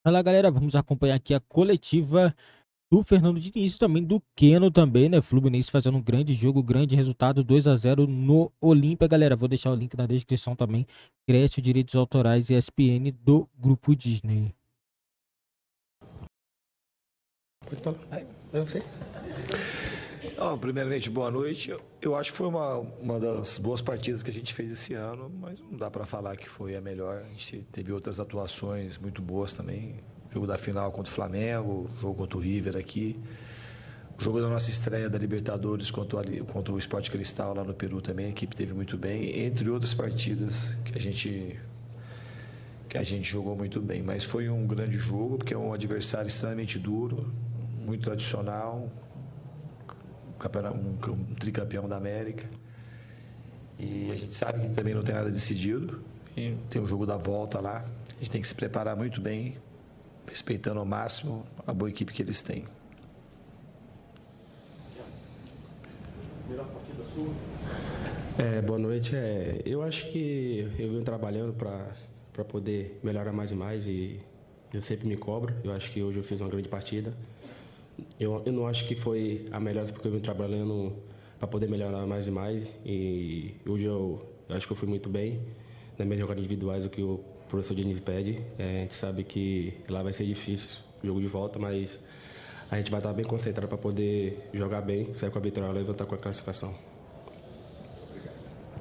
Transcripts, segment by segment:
Fala galera, vamos acompanhar aqui a coletiva do Fernando Diniz e também do Keno também, né? Fluminense fazendo um grande jogo, grande resultado, 2-0 no Olímpia, galera. Vou deixar o link na descrição também. Crédito, direitos autorais e ESPN do Grupo Disney. Pode falar. É você. Primeiramente, boa noite. Eu acho que foi uma das boas partidas que a gente fez esse ano, mas não dá para falar que foi a melhor. A gente teve outras atuações muito boas também. Jogo da final contra o Flamengo, jogo contra o River aqui. O jogo da nossa estreia da Libertadores contra o Sport Cristal lá no Peru também, a equipe teve muito bem, entre outras partidas que a gente jogou muito bem. Mas foi um grande jogo, porque é um adversário extremamente duro, muito tradicional, um tricampeão da América. E a gente sabe que também não tem nada decidido. E tem o jogo da volta lá. A gente tem que se preparar muito bem, respeitando ao máximo a boa equipe que eles têm. Boa noite. Eu acho que eu venho trabalhando para poder melhorar mais e mais e eu sempre me cobro. Eu acho que hoje eu fiz uma grande partida. Eu não acho que foi a melhor porque eu venho trabalhando para poder melhorar mais e mais. E hoje eu acho que eu fui muito bem nas minhas jogadas individuais, o que o professor Diniz pede. A gente sabe que lá vai ser difícil o jogo de volta, mas a gente vai estar bem concentrado para poder jogar bem, sair com a vitória e levantar com a classificação.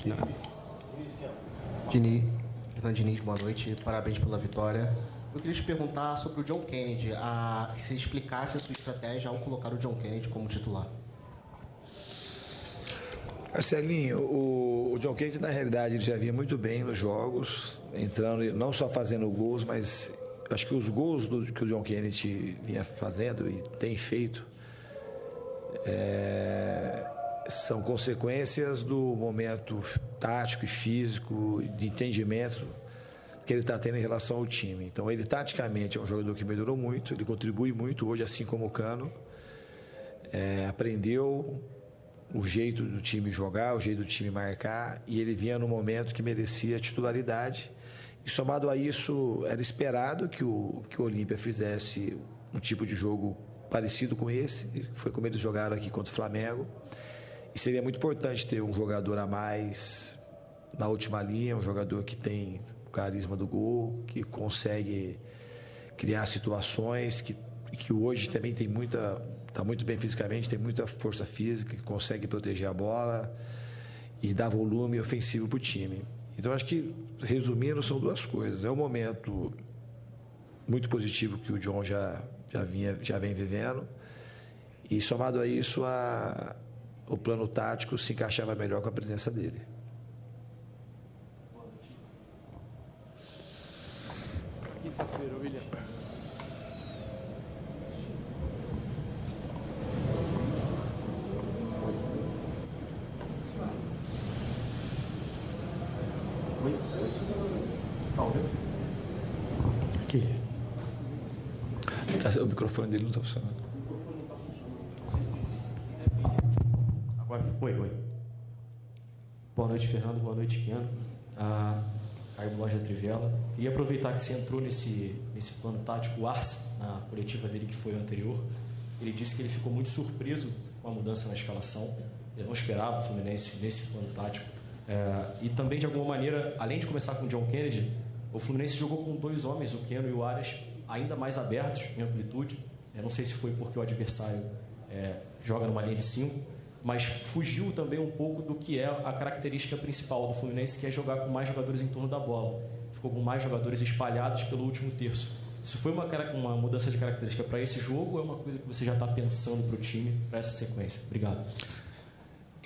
Nada. Fernando Diniz, boa noite, parabéns pela vitória. Eu queria te perguntar sobre o John Kennedy, que você explicasse a sua estratégia ao colocar o John Kennedy como titular. Marcelinho, o John Kennedy, na realidade, ele já vinha muito bem nos jogos, entrando, não só fazendo gols, mas acho que os gols que o John Kennedy vinha fazendo e tem feito são consequências do momento tático e físico, de entendimento que ele está tendo em relação ao time. Então, ele taticamente é um jogador que melhorou muito, ele contribui muito hoje, assim como o Cano. Aprendeu o jeito do time jogar, o jeito do time marcar, e ele vinha no momento que merecia titularidade. E somado a isso, era esperado que o Olímpia fizesse um tipo de jogo parecido com esse, foi como eles jogaram aqui contra o Flamengo. E seria muito importante ter um jogador a mais na última linha, um jogador que tem o carisma do gol, que consegue criar situações, que hoje também está muito bem fisicamente, tem muita força física, que consegue proteger a bola e dar volume ofensivo para o time. Então, acho que, resumindo, são duas coisas. É um momento muito positivo que o John já vem vivendo, e somado a isso, o plano tático se encaixava melhor com a presença dele. Quinta-feira, William. Aqui. O microfone dele não está funcionando. Agora, oi. Boa noite, Fernando. Boa noite, Keno. Caio Borja Trivela. Queria aproveitar que você entrou nesse plano tático, o Arce, na coletiva dele que foi o anterior. Ele disse que ele ficou muito surpreso com a mudança na escalação. Ele não esperava o Fluminense nesse plano tático. E também, de alguma maneira, além de começar com o John Kennedy, o Fluminense jogou com dois homens, o Keno e o Arias, ainda mais abertos em amplitude. Eu não sei se foi porque o adversário joga numa linha de 5, mas fugiu também um pouco do que é a característica principal do Fluminense, que é jogar com mais jogadores em torno da bola. Ficou com mais jogadores espalhados pelo último terço. Isso foi uma mudança de característica para esse jogo ou é uma coisa que você já está pensando para o time, para essa sequência? Obrigado.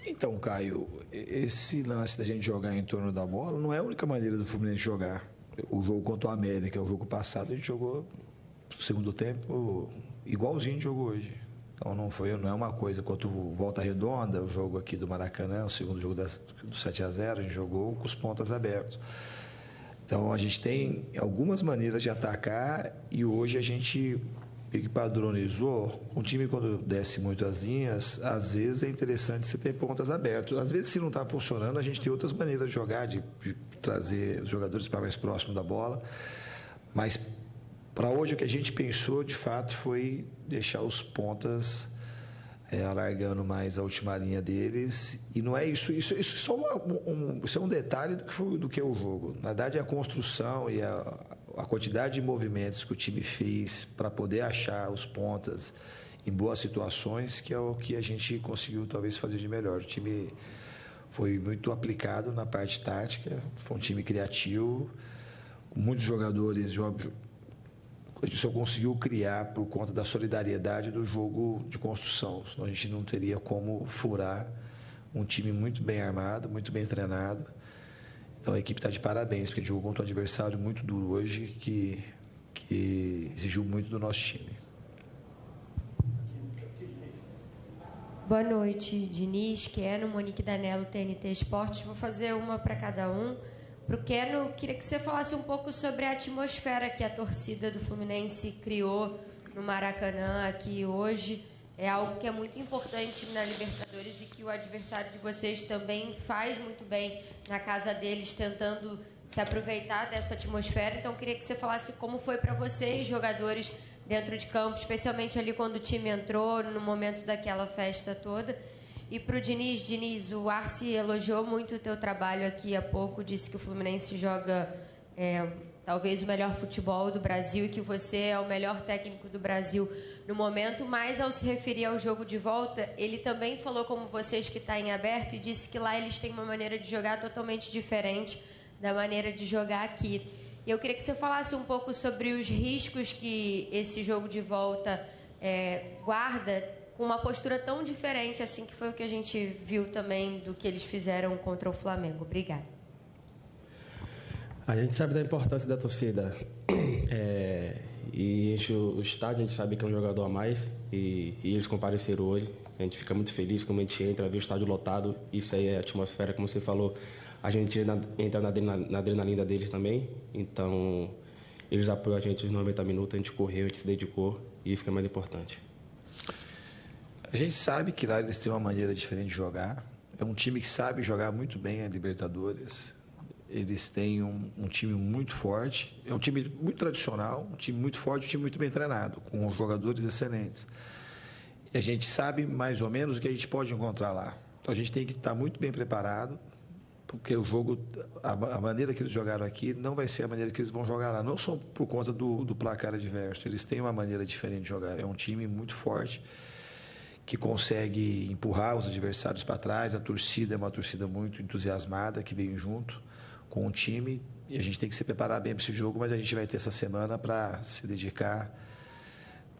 Então, Caio, esse lance da gente jogar em torno da bola não é a única maneira do Fluminense jogar. O jogo contra o América, o jogo passado, a gente jogou no segundo tempo igualzinho a gente jogou hoje. Então não é uma coisa quanto o Volta Redonda, o jogo aqui do Maracanã, o segundo jogo do 7-0, a gente jogou com os pontas abertos. Então a gente tem algumas maneiras de atacar e hoje a gente padronizou. Um time quando desce muito as linhas, às vezes é interessante você ter pontas abertas. Às vezes, se não está funcionando, a gente tem outras maneiras de jogar, de trazer os jogadores para mais próximo da bola. Mas Para hoje, o que a gente pensou, de fato, foi deixar os pontas alargando mais a última linha deles. E não é isso. Isso é só isso é um detalhe do que é o jogo. Na verdade, a construção e a quantidade de movimentos que o time fez para poder achar os pontas em boas situações, que é o que a gente conseguiu talvez fazer de melhor. O time foi muito aplicado na parte tática, foi um time criativo, muitos jogadores, a gente só conseguiu criar por conta da solidariedade do jogo de construção, senão a gente não teria como furar um time muito bem armado, muito bem treinado. Então a equipe está de parabéns, porque jogou contra um adversário muito duro hoje, que exigiu muito do nosso time. Boa noite, Diniz, Keno, Monique Danello, TNT Esportes. Vou fazer uma para cada um. Para o Keno, queria que você falasse um pouco sobre a atmosfera que a torcida do Fluminense criou no Maracanã aqui hoje. É algo que é muito importante na Libertadores e que o adversário de vocês também faz muito bem na casa deles, tentando se aproveitar dessa atmosfera. Então, queria que você falasse como foi para vocês, jogadores, dentro de campo, especialmente ali quando o time entrou, no momento daquela festa toda. E para o Diniz, o Arce elogiou muito o teu trabalho aqui há pouco, disse que o Fluminense joga talvez o melhor futebol do Brasil e que você é o melhor técnico do Brasil no momento, mas ao se referir ao jogo de volta, ele também falou como vocês que está em aberto e disse que lá eles têm uma maneira de jogar totalmente diferente da maneira de jogar aqui. E eu queria que você falasse um pouco sobre os riscos que esse jogo de volta guarda com uma postura tão diferente, assim, que foi o que a gente viu também do que eles fizeram contra o Flamengo. Obrigada. A gente sabe da importância da torcida. E enche o estádio, a gente sabe que é um jogador a mais. E eles compareceram hoje. A gente fica muito feliz quando a gente entra, vê o estádio lotado. Isso aí é a atmosfera, como você falou. A gente entra na adrenalina deles também. Então, eles apoiam a gente nos 90 minutos, a gente correu, a gente se dedicou. E isso que é mais importante. A gente sabe que lá eles têm uma maneira diferente de jogar. É um time que sabe jogar muito bem a Libertadores. Eles têm um time muito forte. É um time muito tradicional, um time muito forte, um time muito bem treinado, com jogadores excelentes. E a gente sabe mais ou menos o que a gente pode encontrar lá. Então a gente tem que estar muito bem preparado, porque o jogo, a maneira que eles jogaram aqui não vai ser a maneira que eles vão jogar lá. Não só por conta do placar adverso. Eles têm uma maneira diferente de jogar. É um time muito forte, que consegue empurrar os adversários para trás. A torcida é uma torcida muito entusiasmada, que veio junto com o time, e a gente tem que se preparar bem para esse jogo, mas a gente vai ter essa semana para se dedicar.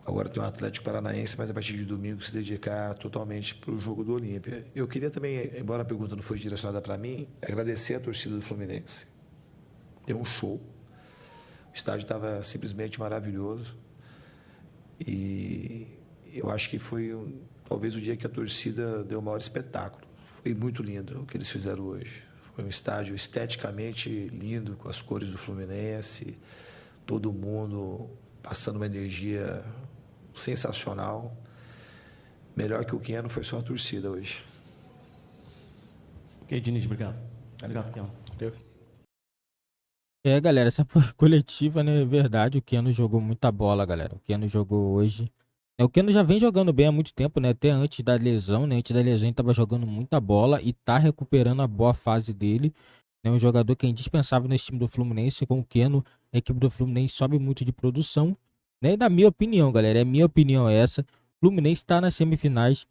Agora tem o Atlético Paranaense, mas a partir de domingo se dedicar totalmente para o jogo do Olímpia. Eu queria também, embora a pergunta não foi direcionada para mim, agradecer a torcida do Fluminense. Deu um show. O estádio estava simplesmente maravilhoso. E eu acho que foi talvez o dia que a torcida deu o maior espetáculo. Foi muito lindo o que eles fizeram hoje. Foi um estádio esteticamente lindo, com as cores do Fluminense, todo mundo passando uma energia sensacional. Melhor que o Keno foi só a torcida hoje. Ok, Diniz, obrigado. Obrigado, Keno. Galera, essa foi coletiva, né? É verdade, o Keno jogou muita bola, galera. O Keno jogou hoje. O Keno já vem jogando bem há muito tempo, né? Até antes da lesão, né? Antes da lesão ele estava jogando muita bola e tá recuperando a boa fase dele. É um jogador que é indispensável nesse time do Fluminense. Com o Keno, a equipe do Fluminense sobe muito de produção, né? E na minha opinião, galera, minha opinião é essa. O Fluminense está nas semifinais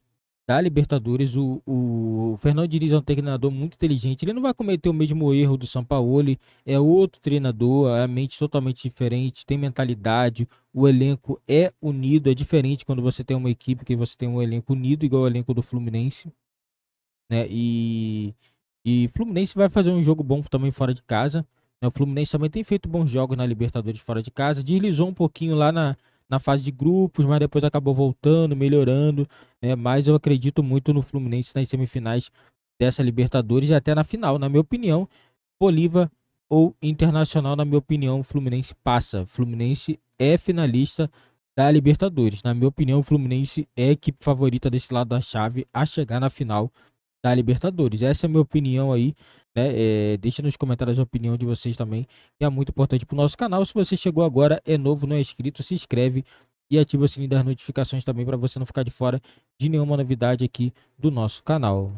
da Libertadores. O Fernando Diniz é um treinador muito inteligente. Ele não vai cometer o mesmo erro do Sampaoli. É outro treinador, a mente totalmente diferente, tem mentalidade. O elenco é unido. É diferente quando você tem uma equipe que você tem um elenco unido, igual o elenco do Fluminense, né? E Fluminense vai fazer um jogo bom também fora de casa, né? O Fluminense também tem feito bons jogos na Libertadores fora de casa. Deslizou um pouquinho lá na fase de grupos, mas depois acabou voltando, melhorando, né? Mas eu acredito muito no Fluminense nas semifinais dessa Libertadores e até na final, na minha opinião. Bolívar ou Internacional, na minha opinião, o Fluminense passa. O Fluminense é finalista da Libertadores. Na minha opinião, o Fluminense é a equipe favorita desse lado da chave a chegar na final da Libertadores. Essa é a minha opinião aí, né? Deixa nos comentários a opinião de vocês também, que é muito importante para o nosso canal. Se você chegou agora, é novo, não é inscrito, se inscreve e ativa o sininho das notificações também para você não ficar de fora de nenhuma novidade aqui do nosso canal.